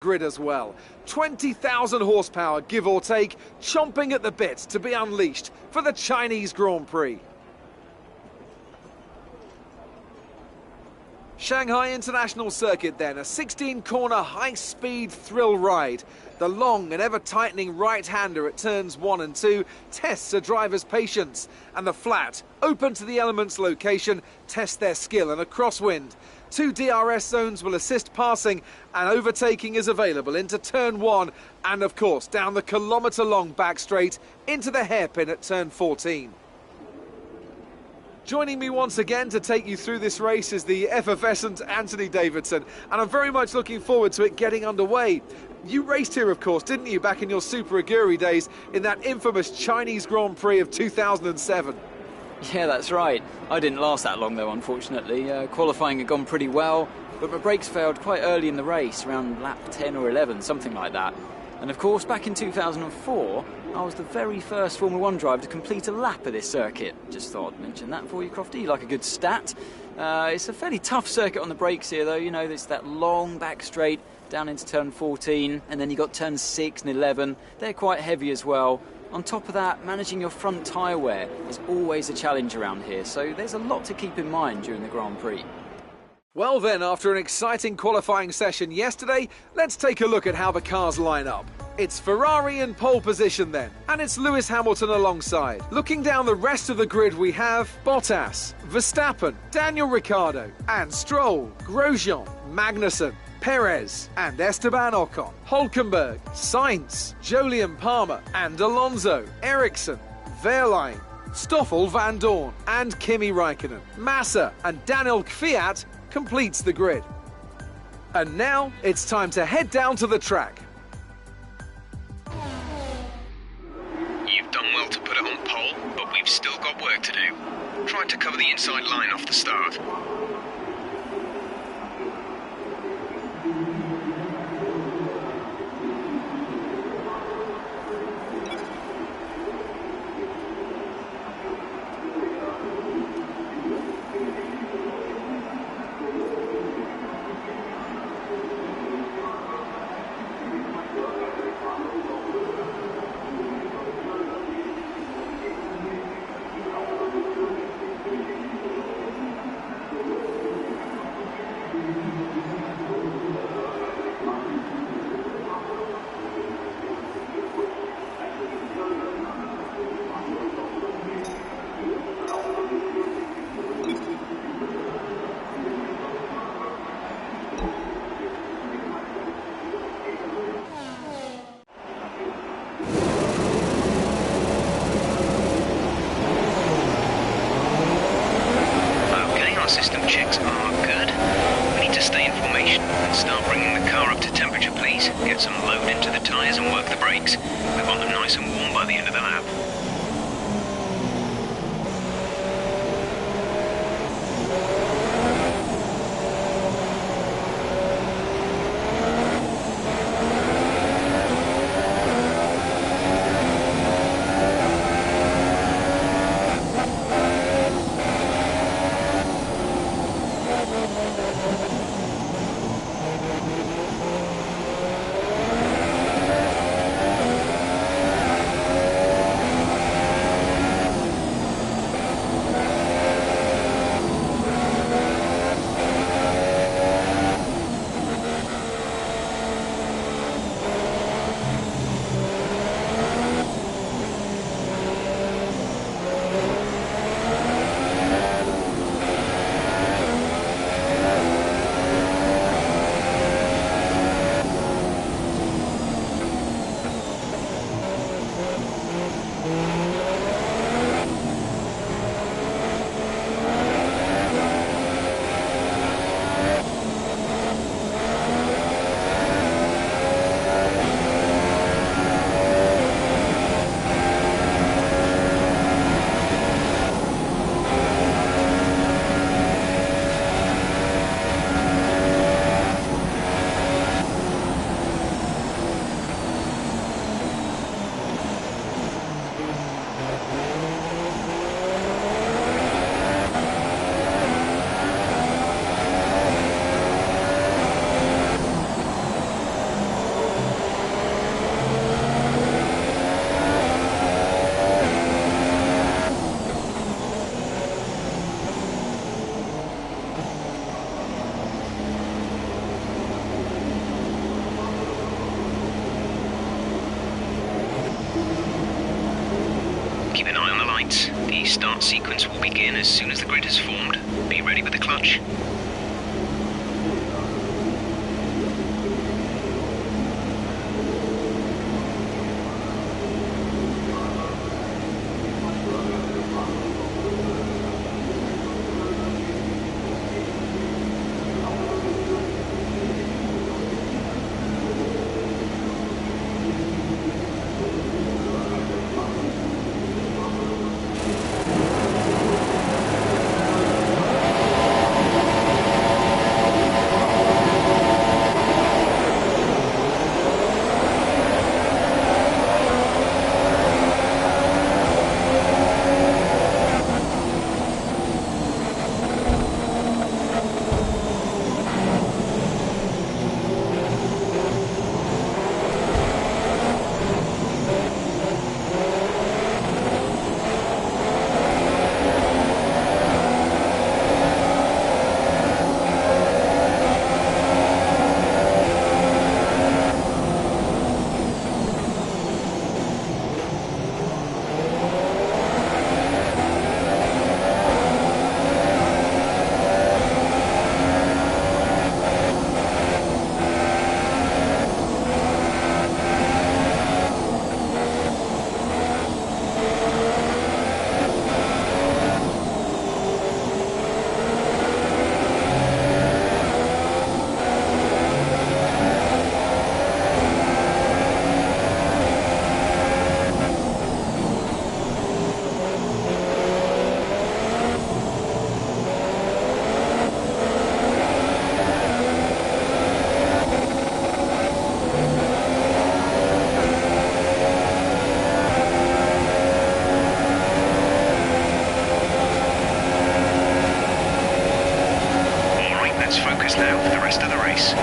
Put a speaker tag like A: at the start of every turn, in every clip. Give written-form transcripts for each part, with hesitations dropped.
A: grid as well. 20,000 horsepower, give or take, chomping at the bit to be unleashed for the Chinese Grand Prix. Shanghai International Circuit then, a 16-corner high-speed thrill ride. The long and ever-tightening right-hander at turns 1 and 2 tests a driver's patience, and the flat, open to the elements location, tests their skill in a crosswind. 2 DRS zones will assist passing, and overtaking is available into turn 1 and, of course, down the kilometre-long back straight into the hairpin at turn 14. Joining me once again to take you through this race is the effervescent Anthony Davidson, and I'm very much looking forward to it getting underway. You raced here, of course, didn't you, back in your Super Aguri days in that infamous Chinese Grand Prix of 2007?
B: Yeah, that's right. I didn't last that long, though, unfortunately. Qualifying had gone pretty well, but my brakes failed quite early in the race, around lap 10 or 11, something like that. And of course, back in 2004, I was the very first Formula 1 driver to complete a lap of this circuit. Just thought I'd mention that for you, Crofty. You like a good stat. It's a fairly tough circuit on the brakes here, though. You know, it's that long back straight down into turn 14, and then you got turns 6 and 11. They're quite heavy as well. On top of that, managing your front tyre wear is always a challenge around here, so there's a lot to keep in mind during the Grand Prix.
A: Well then, after an exciting qualifying session yesterday, let's take a look at how the cars line up. It's Ferrari in pole position then, and it's Lewis Hamilton alongside. Looking down the rest of the grid, we have Bottas, Verstappen, Daniel Ricciardo, and Stroll, Grosjean, Magnussen, Perez and Esteban Ocon, Hülkenberg, Sainz, Jolyon Palmer and Alonso, Ericsson, Wehrlein, Stoffel van Dorn and Kimi Räikkönen. Massa and Daniel Kvyat completes the grid. And now it's time to head down to the track.
C: You've done well to put it on pole, but we've still got work to do. Tried to cover the inside line off the start. System checks are good. We need to stay in formation and start bringing the car up to temperature, please. Get some load into the tyres and work the brakes. We want them nice and warm by the end of the lap. start sequence will begin as soon as the grid has formed. Be ready with the clutch. Now for the rest of the race.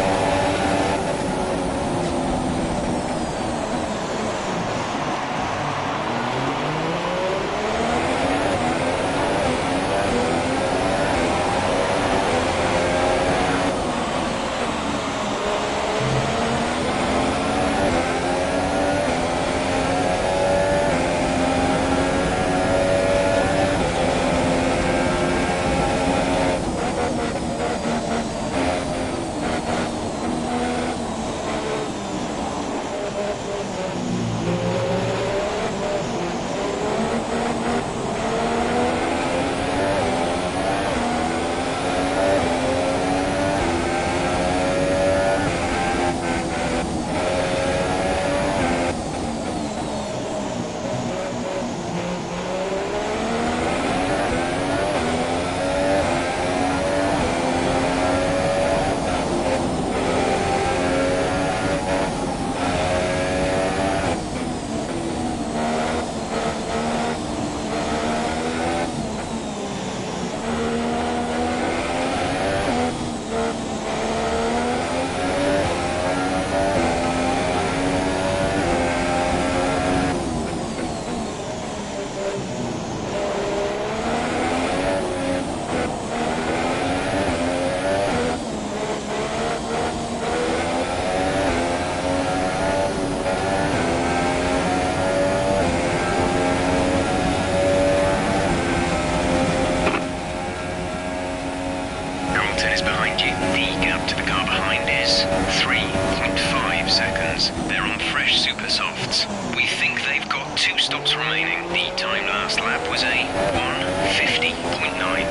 C: Is behind you. The gap to the car behind is 3.5 seconds. They're on fresh super softs. We think they've got 2 stops remaining. The time last lap was a 1:50.9.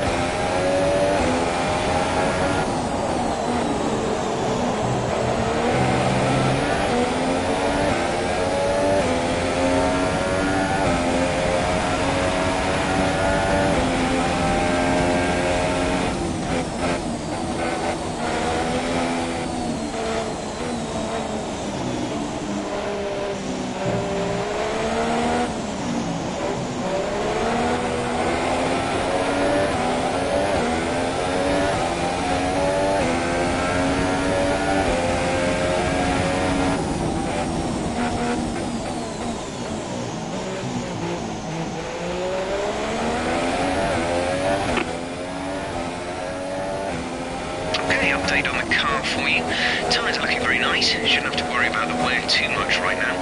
C: Update on the car for you. Tyres are looking very nice. Shouldn't have to worry about the wear too much right now.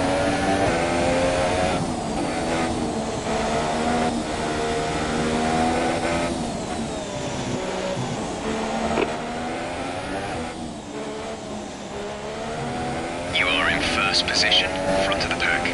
C: First position, front of the pack.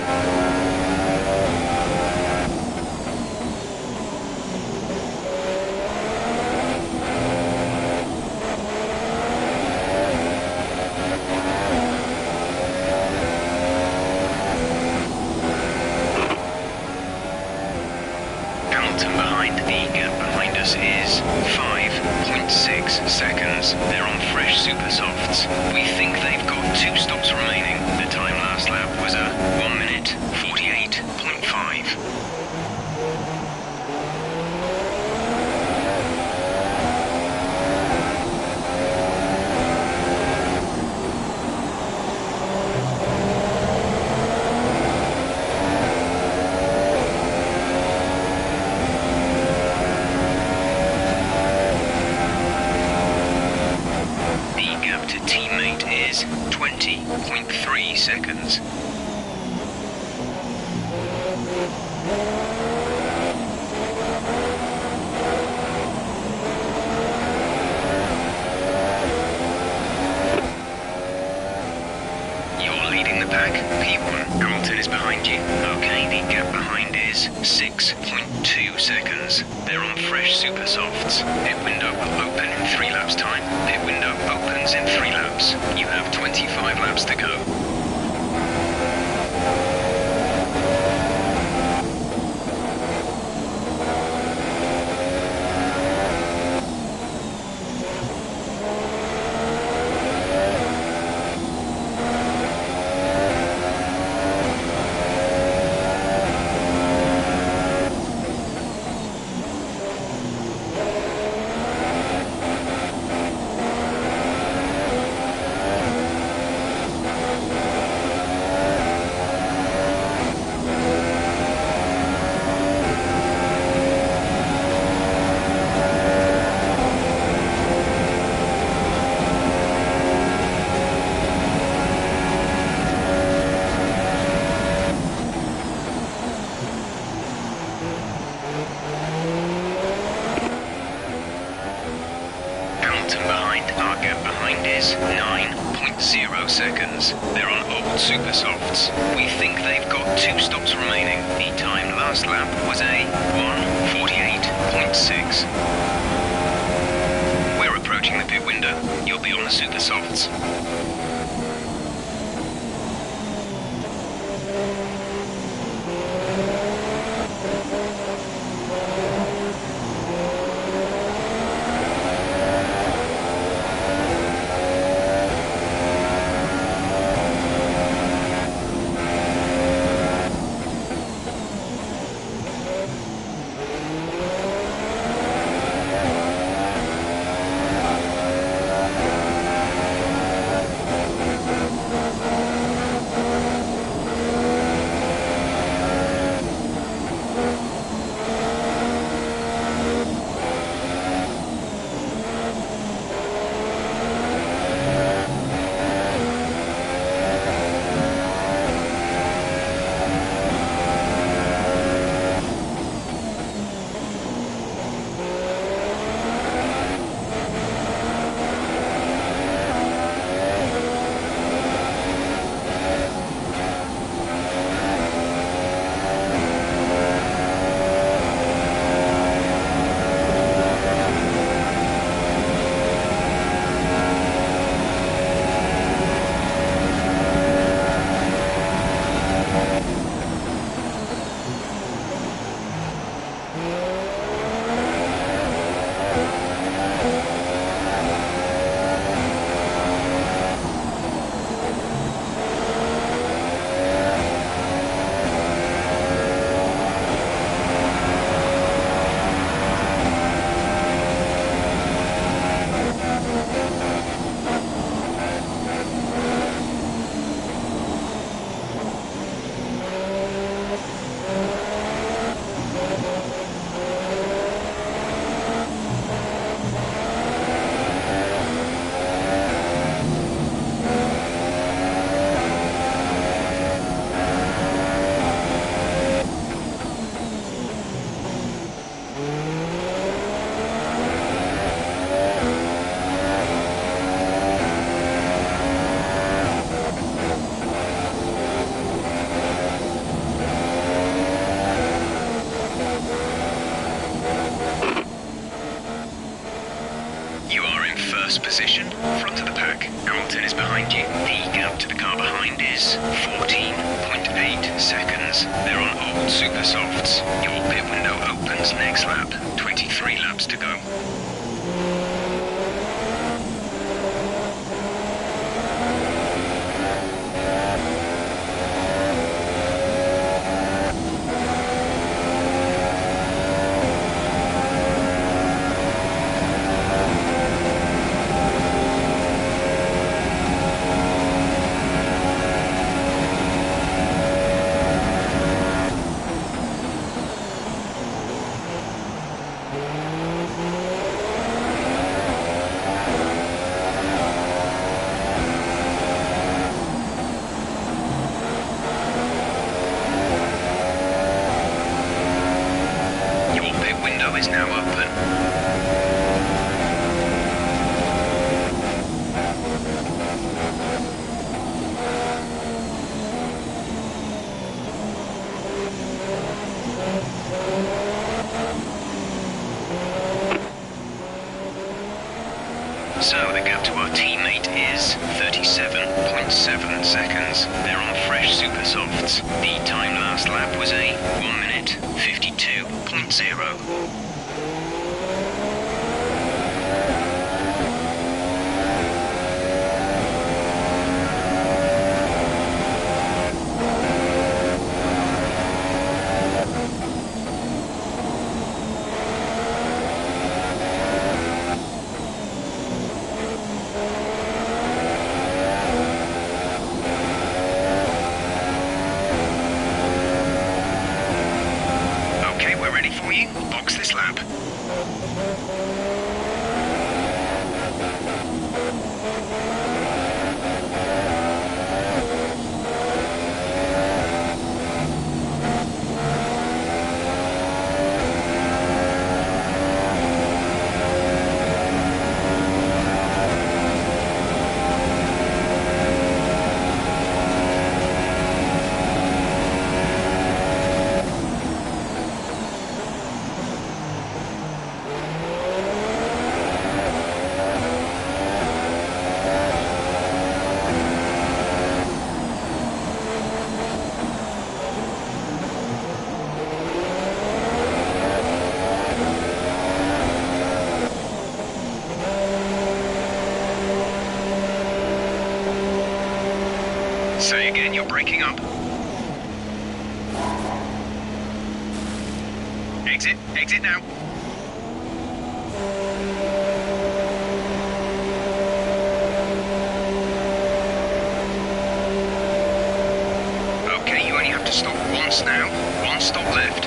C: Hamilton behind. The gap behind us is 5.6 seconds. They're on fresh super softs. We think they've got 2 stops remaining. The time last lap was a 1 minute 48.5. Teammate is 20.3 seconds. You're leading the pack, P1. Hamilton is behind you. Okay, the gap behind is 6.2 seconds. They're on fresh super softs. Pit window will open in 3 laps time. Pit window opens in 3 laps. You have 25 laps to go. Is 9.0 seconds. They're on old super softs. We think they've got 2 stops remaining. The time last lap was a 1:48.6. We're approaching the pit window. You'll be on the super softs. position, front of the pack. Hamilton is behind you. The gap to the car behind is 14.8 seconds. They're on old super softs. Your pit window opens next lap. 23 laps to go. Is now open. So the gap to our teammate is 37.7 seconds. They're on fresh super softs. The time last lap was a 1 minute 52.0. Box this lap. Say again, you're breaking up. Exit now. Okay, you only have to stop once now. One stop left.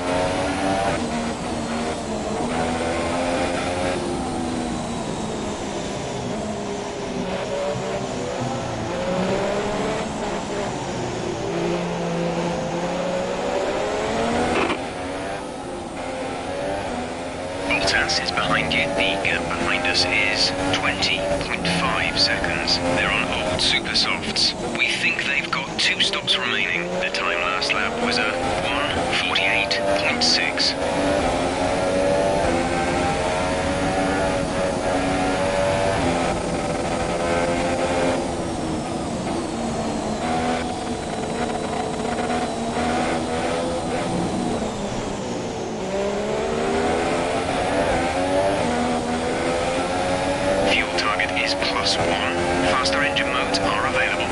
C: Is behind you. The gap behind us is 20.5 seconds. They're on old super softs. We think they've got 2 stops remaining. The time last lap was a 1:48.6. +1. Faster engine modes are available.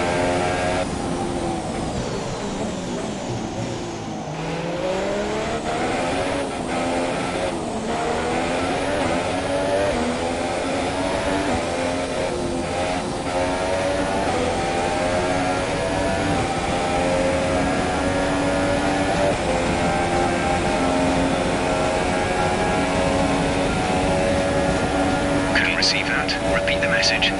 C: Couldn't receive that. Repeat the message.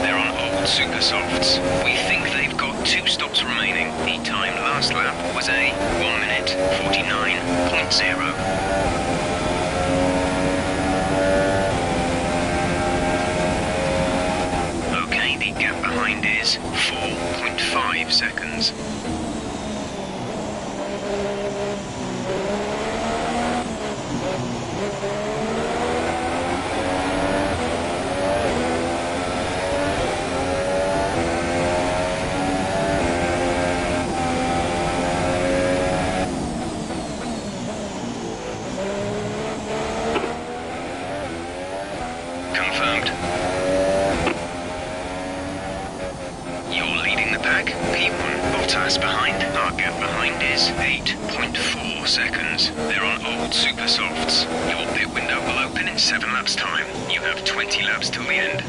C: They're on old super softs. We think they've got 2 stops remaining. The time last lap was a 1:49.0. Okay, the gap behind is 4.5 seconds. 7 laps time. You have 20 laps till the end.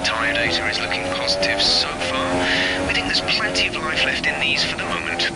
C: Tyre data is looking positive so far. We think there's plenty of life left in these for the moment.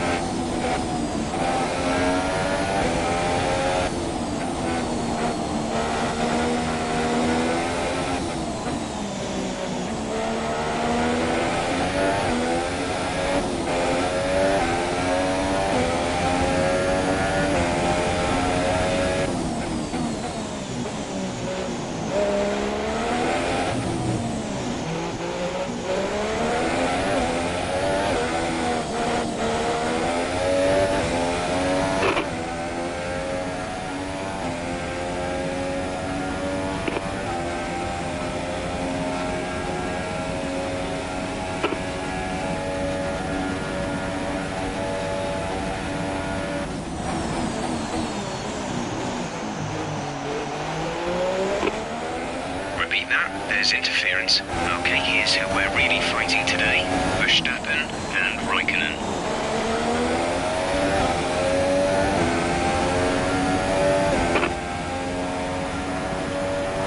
C: There's interference. Okay, here's who we're really fighting today. Verstappen and Raikkonen.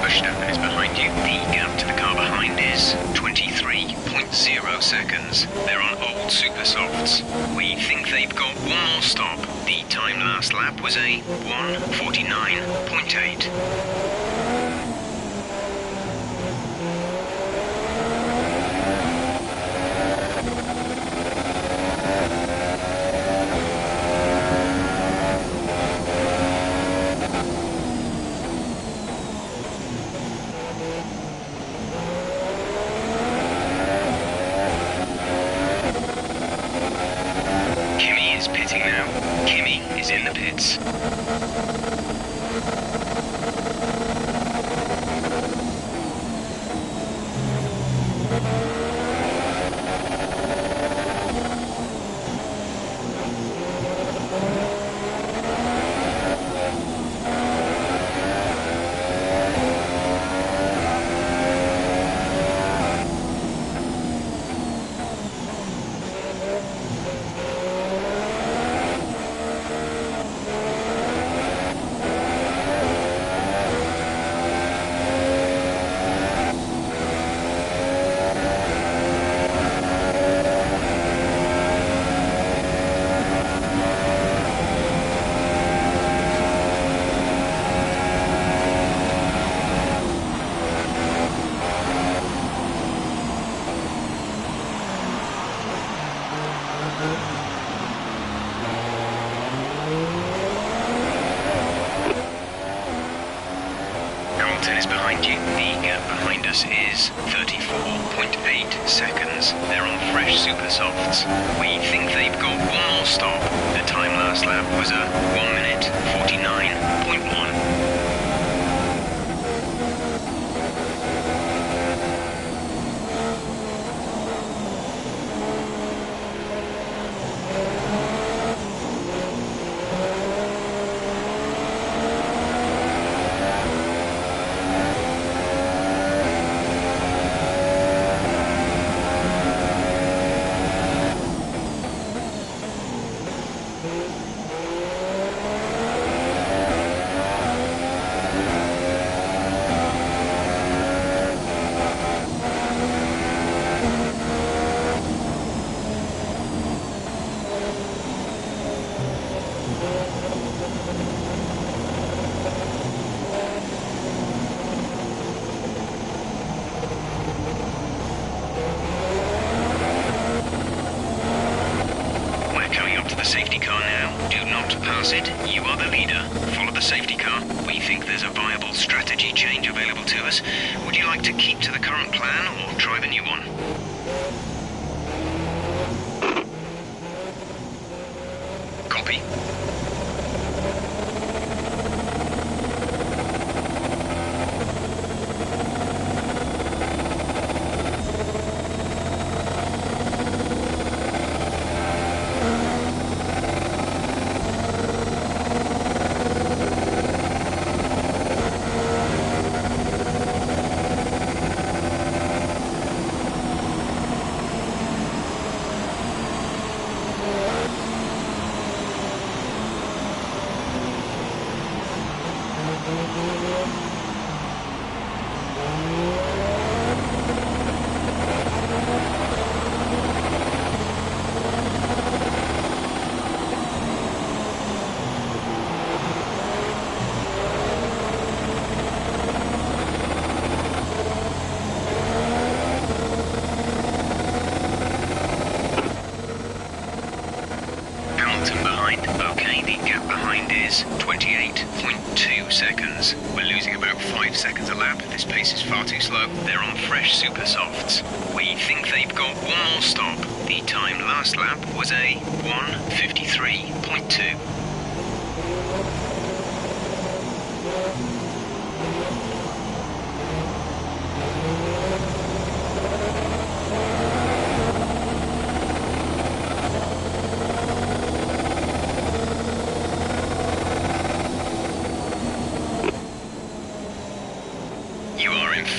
C: Verstappen is behind you. The gap to the car behind is 23.0 seconds. They're on old super softs. We think they've got one more stop. The time last lap was a 1:49.8. Pitting now. Kimi is in the pits. Is behind you. The gap behind us is 34.8 seconds. They're on fresh super softs. We think they've got one more stop. The time last lap was a 1:49.1. Placid, you are the leader. Follow the safety car. We think there's a viable strategy change available to us. Would you like to keep to the current plan or try the new one? Copy. Okay, the gap behind is 28.2 seconds. We're losing about 5 seconds a lap. This pace is far too slow. They're on fresh super softs. We think they've got one more stop. The time last lap was a 1:53.2.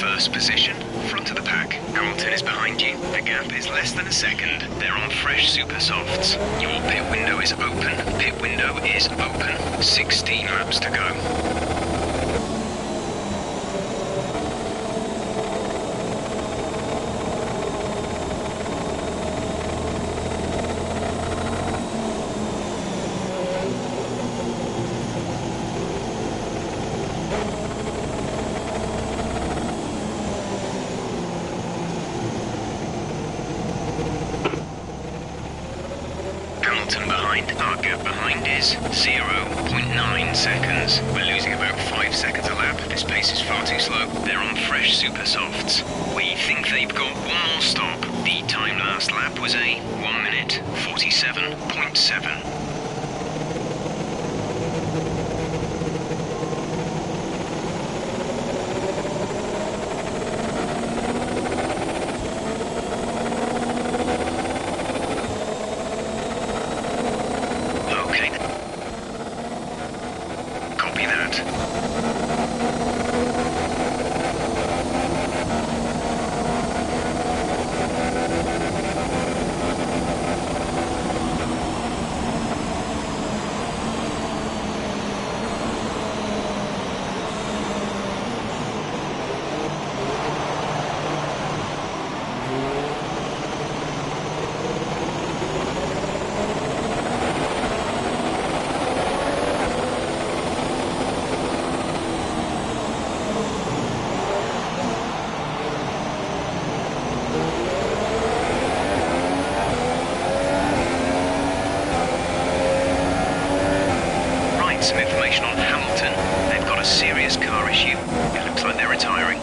C: First position, front of the pack. Hamilton is behind you. The gap is less than a second. They're on fresh super softs. Your pit window is open. Pit window is open. 16 laps to go. Behind. Our gap behind is 0.9 seconds. We're losing about 5 seconds a lap. This pace is far too slow. They're on fresh super softs. We think they've got one more stop. The time last lap was a 1:47.7. Some information on Hamilton. They've got a serious car issue. It looks like they're retiring.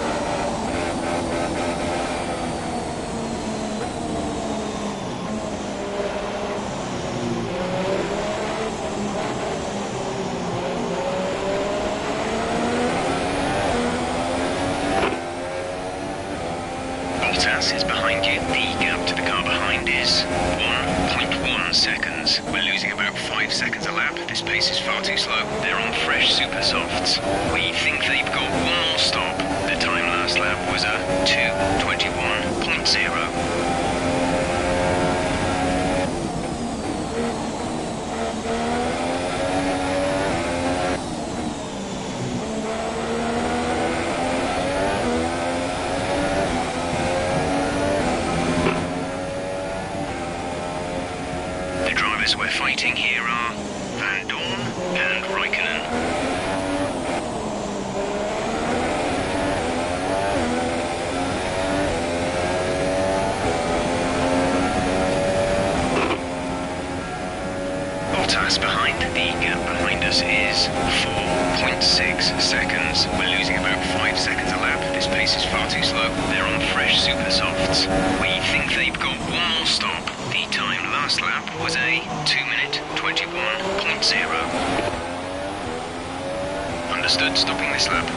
C: Bottas is behind you. The gap to the car behind is 1.1 seconds. We're losing about 5 seconds a lap. This pace is far too slow. They're on fresh super softs. We think they've got one more stop. The time last lap was a 2:21.0. The drivers we're fighting here are Van Dorn and Raikkonen. Bottas is 4.6 seconds. We're losing about 5 seconds a lap. This pace is far too slow. They're on fresh super softs. We think they've got one more stop. The time last lap was a 2-minute 21.0. Understood, stopping this lap.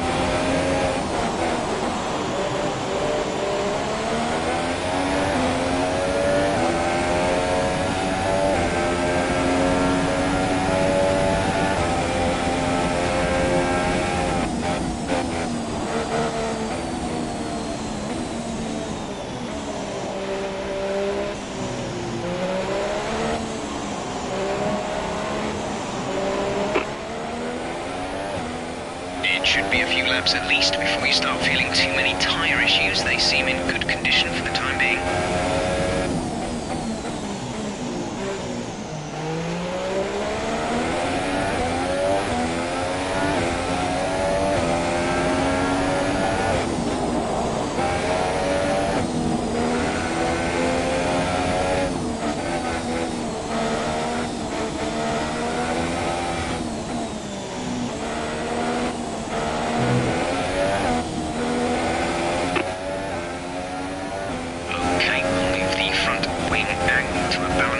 C: Should be a few laps at least before you start feeling too many tyre issues. They seem in good condition for the time being.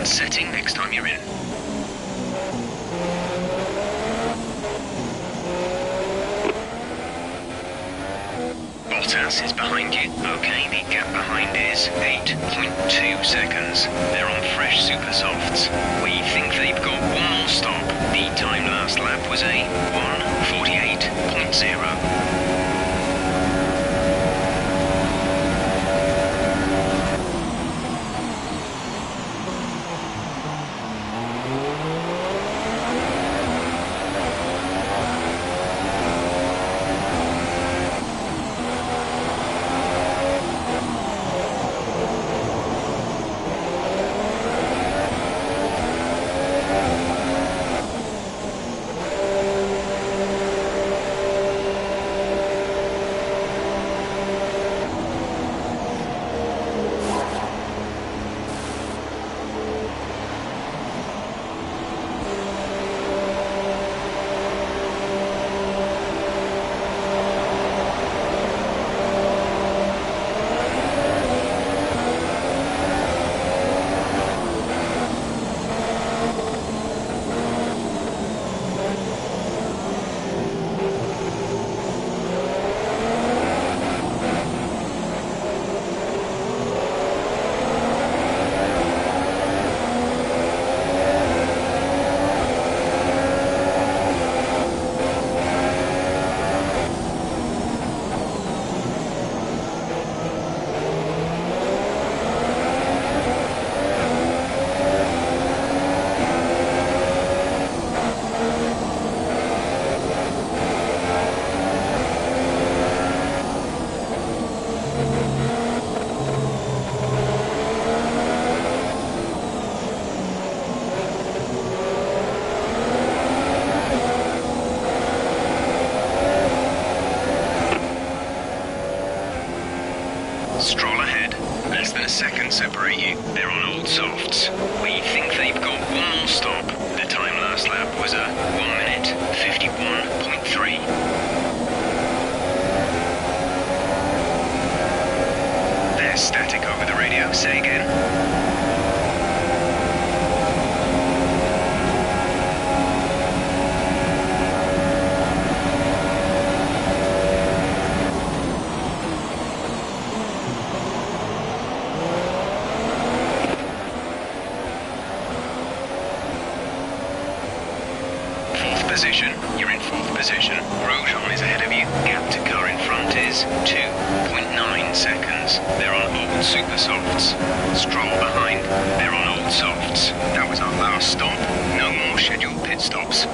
C: Setting next time you're in. Bottas is behind you. Okay, the gap behind is 8.2 seconds. They're on fresh super softs. We think they've got one more stop. The time last lap was a 1:48.0. Stroll ahead. Less than a second separate you. They're on old softs. We think they've got one more stop. The time last lap was a 1:51.3. They're static over the radio. Say again. Position. You're in fourth position. Grosjean is ahead of you. Gap to car in front is 2.9 seconds. They're on old super softs. Stroll behind. They're on old softs. That was our last stop. No more scheduled pit stops.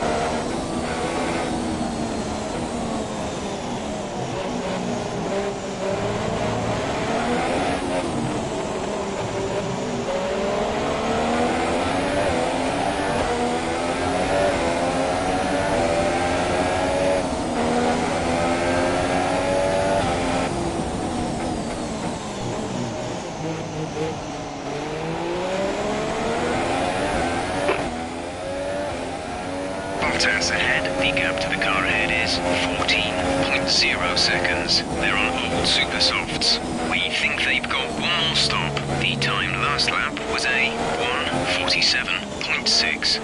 C: Bottas The gap to the car ahead is 14.0 seconds. They're on old super softs. We think they've got one more stop. The time last lap was a 1:47.6.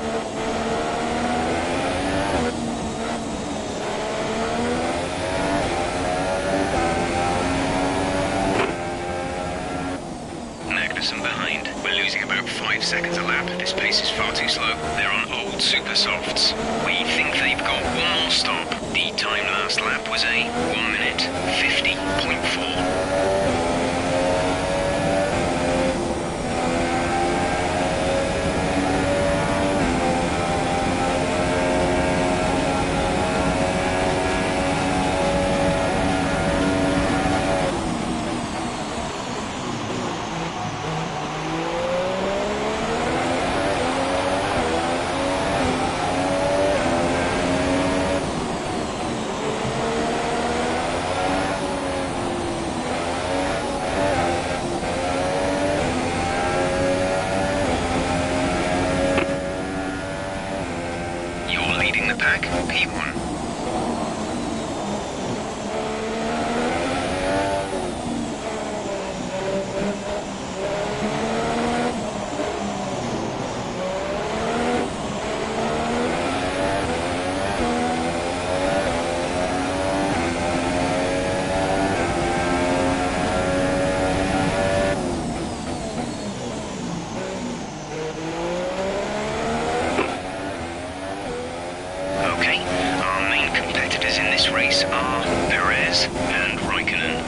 C: Behind. We're losing about 5 seconds a lap. This pace is far too slow. They're on old super softs. We think they've got one more stop. The time last lap was a 1:50.4. Leading the pack, P1. Our main competitors in this race are Perez and Raikkonen.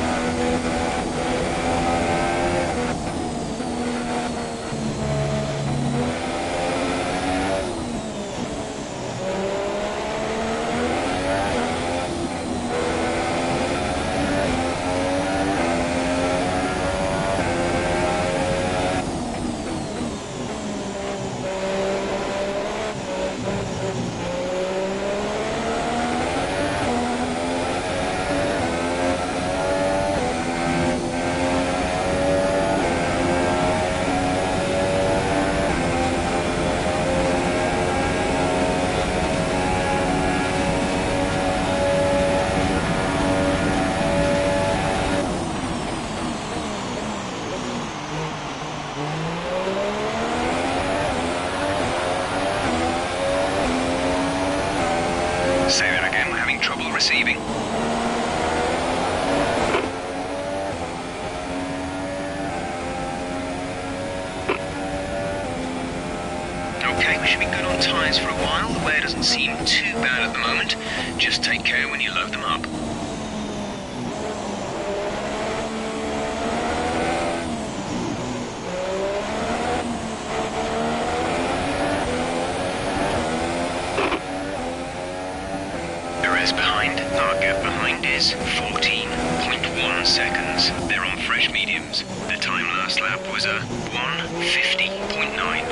C: Say that again, we're having trouble receiving. Okay, we should be good on tyres for a while. The wear doesn't seem too bad at the moment. Just take care when you load them up. Behind. Our gap behind is 14.1 seconds. They're on fresh mediums. The time last lap was a 1:50.9.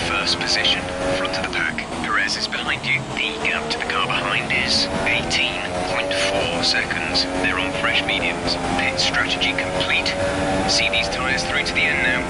C: First position, front of the pack. Perez is behind you. The gap to the car behind is 18.4 seconds. They're on fresh mediums. Pit strategy complete. See these tyres through to the end now.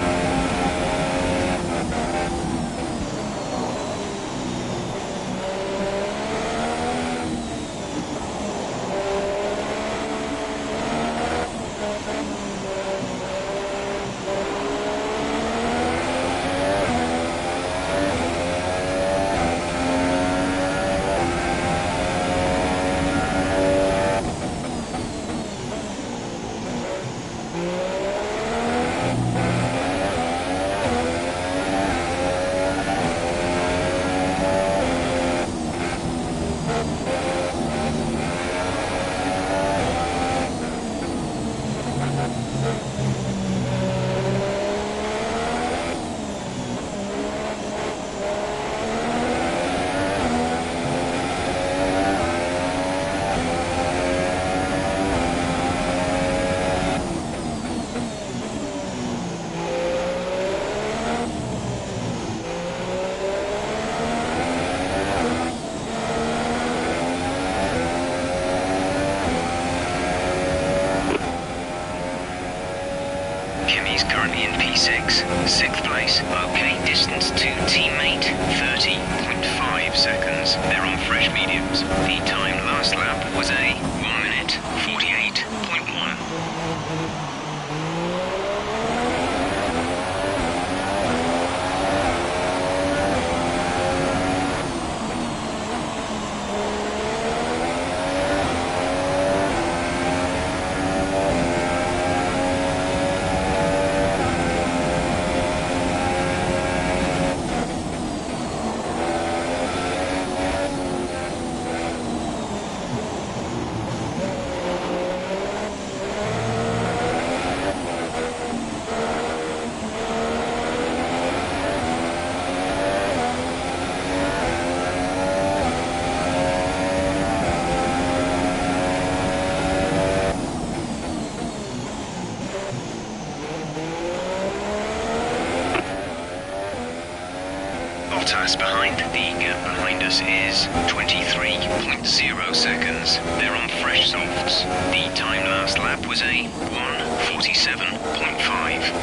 C: Kimi's currently in P6, 6th place. Okay, distance to teammate, 30.5 seconds. They're on fresh mediums. The time last lap was a 1 minute 48.1. Bottas behind. The gap behind us is 23.0 seconds. They're on fresh softs. The time last lap was a 1:47.5.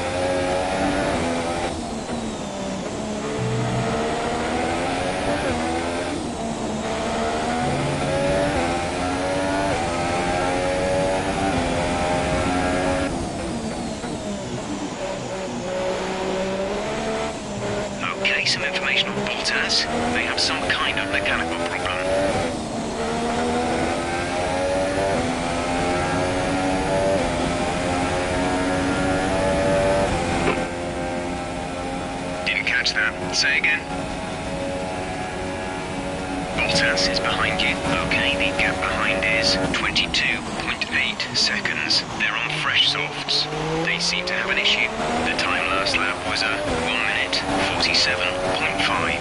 C: Some information on Bottas. They have some kind of mechanical problem. Didn't catch that. Say again. Bottas is behind you. Okay, the gap behind is 22.8 seconds. They're on fresh softs. They seem to have an issue. The time last lap was a 1 minute 47.5.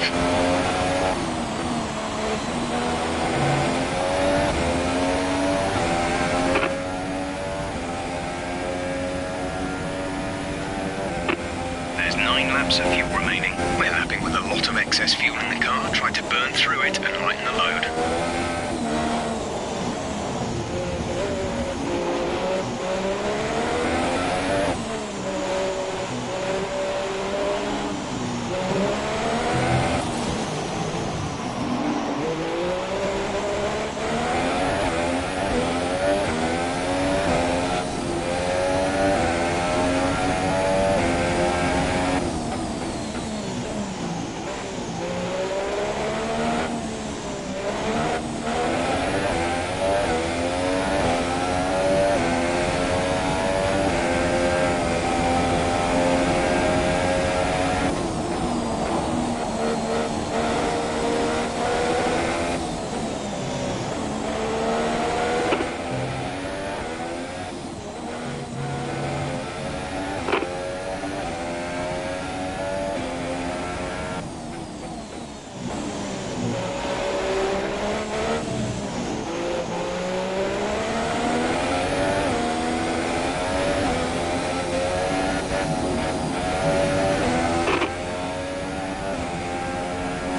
C: There's 9 laps of fuel remaining. We're lapping with a lot of excess fuel in the car. Try to burn through it and lighten the load.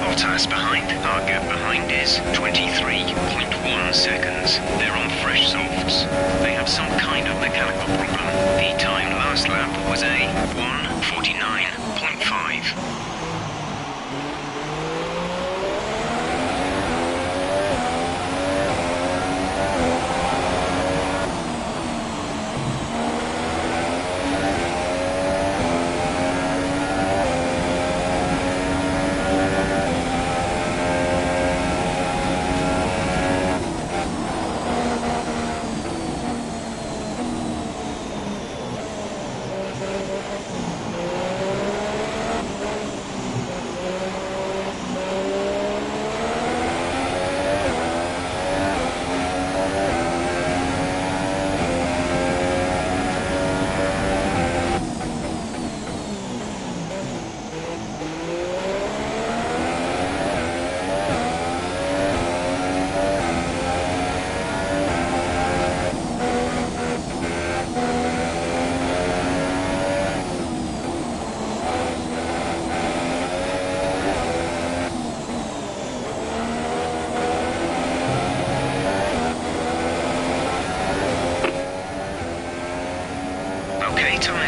C: Bottas behind. Our gap behind is 23.1 seconds. They're on fresh softs. They have some kind of mechanical problem. The time last lap was a 1:49.5.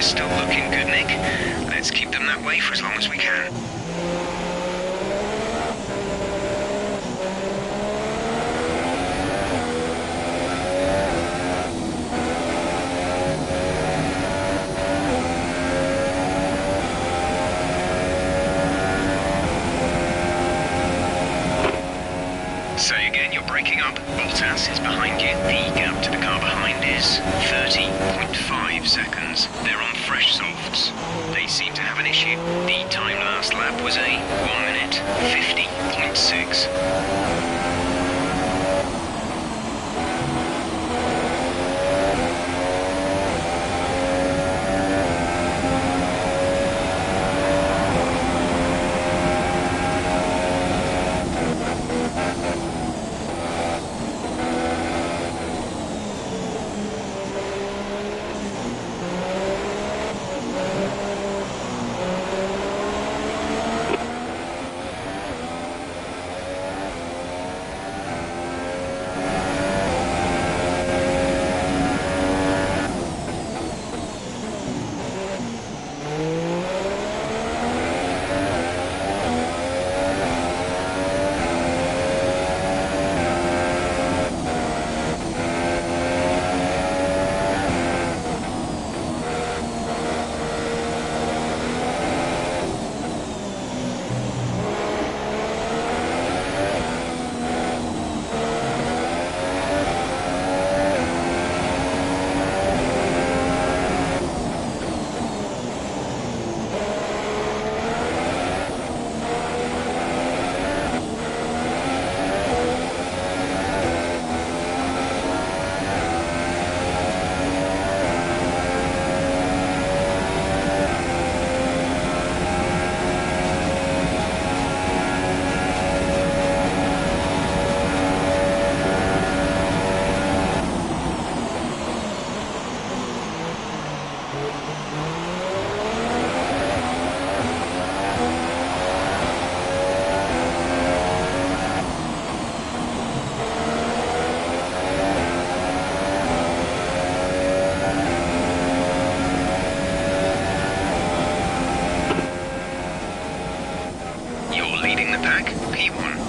C: still looking good, Nick. Let's keep them that way for as long as we can. Say again, you're breaking up. Bottas is behind you. The gap to the car behind is 30.5 seconds. They're on fresh softs. They seem to have an issue. The time last lap was a 1 minute 50.6.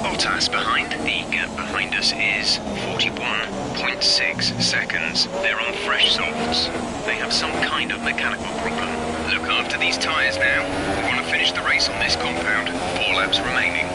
C: Bottas behind. The gap behind us is 41.6 seconds. They're on fresh softs. They have some kind of mechanical problem. Look after these tyres now. We want to finish the race on this compound. 4 laps remaining.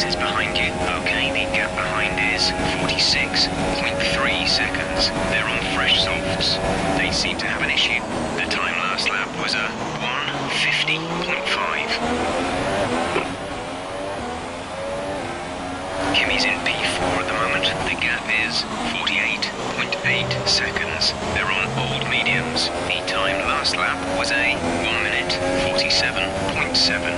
C: Is behind you. Okay, the gap behind is 46.3 seconds. They're on fresh softs. They seem to have an issue. The time last lap was a 1:50.5. Kimi's in P4 at the moment. The gap is 48.8 seconds. They're on old mediums. The time last lap was a 1 minute 47.7.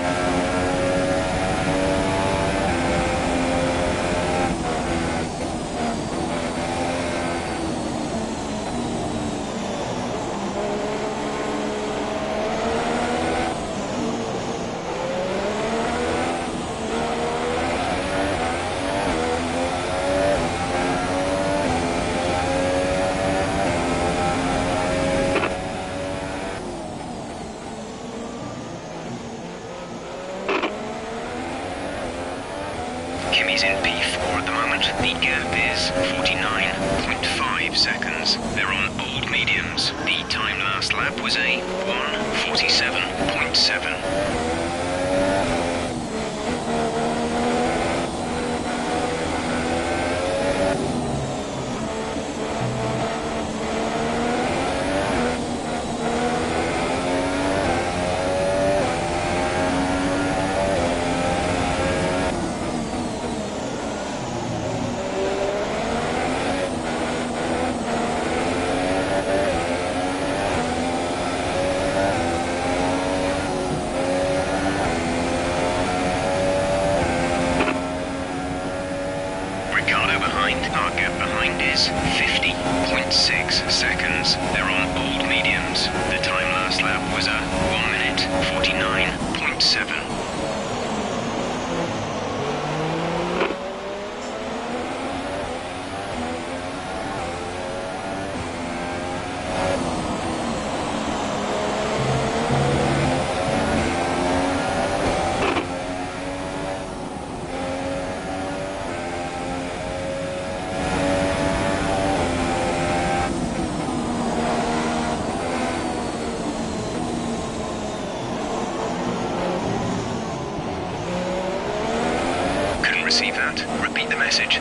C: Kimi's in P4 at the moment. The gap is 49.5 seconds. They're on old mediums. The time last lap was a 1:47.7. 50.6 seconds. They're on old mediums. The time last lap was a 1 minute 49.7. Receive that. Repeat the message.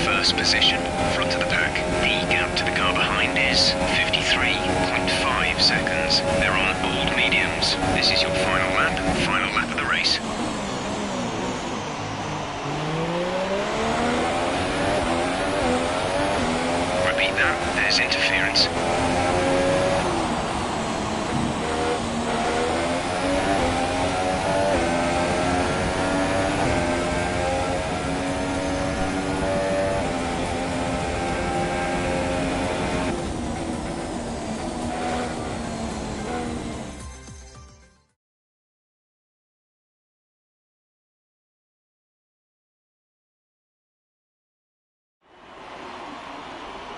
C: First position, front of the pack. The gap to the car behind is 53.5 seconds. They're on old mediums. This is your final lap of the race. Repeat that, there's interference.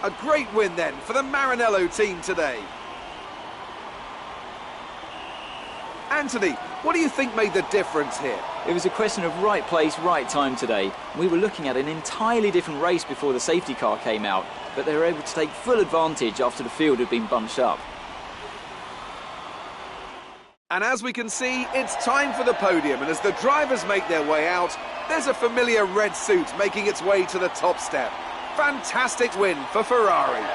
A: A great win then for the Maranello team today. Anthony, what do you think made the difference here?
B: It was a question of right place, right time today. We were looking at an entirely different race before the safety car came out, but they were able to take full advantage after the field had been bunched up.
A: And as we can see, it's time for the podium, and as the drivers make their way out, there's a familiar red suit making its way to the top step. Fantastic win for Ferrari.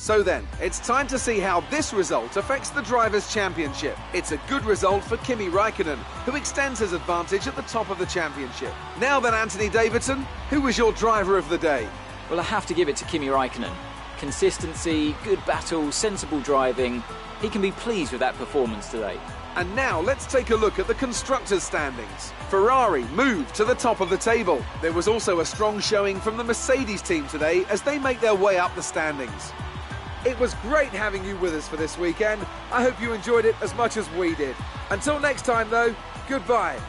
A: So then, it's time to see how this result affects the Drivers' Championship. It's a good result for Kimi Räikkönen, who extends his advantage at the top of the championship. Now then, Anthony Davidson, who was your driver of the day?
B: Well, I have to give it to Kimi Räikkönen. Consistency, good battles, sensible driving. He can be pleased with that performance today.
A: And now let's take a look at the constructors' standings. Ferrari moved to the top of the table. There was also a strong showing from the Mercedes team today as they make their way up the standings. It was great having you with us for this weekend. I hope you enjoyed it as much as we did. Until next time though, goodbye.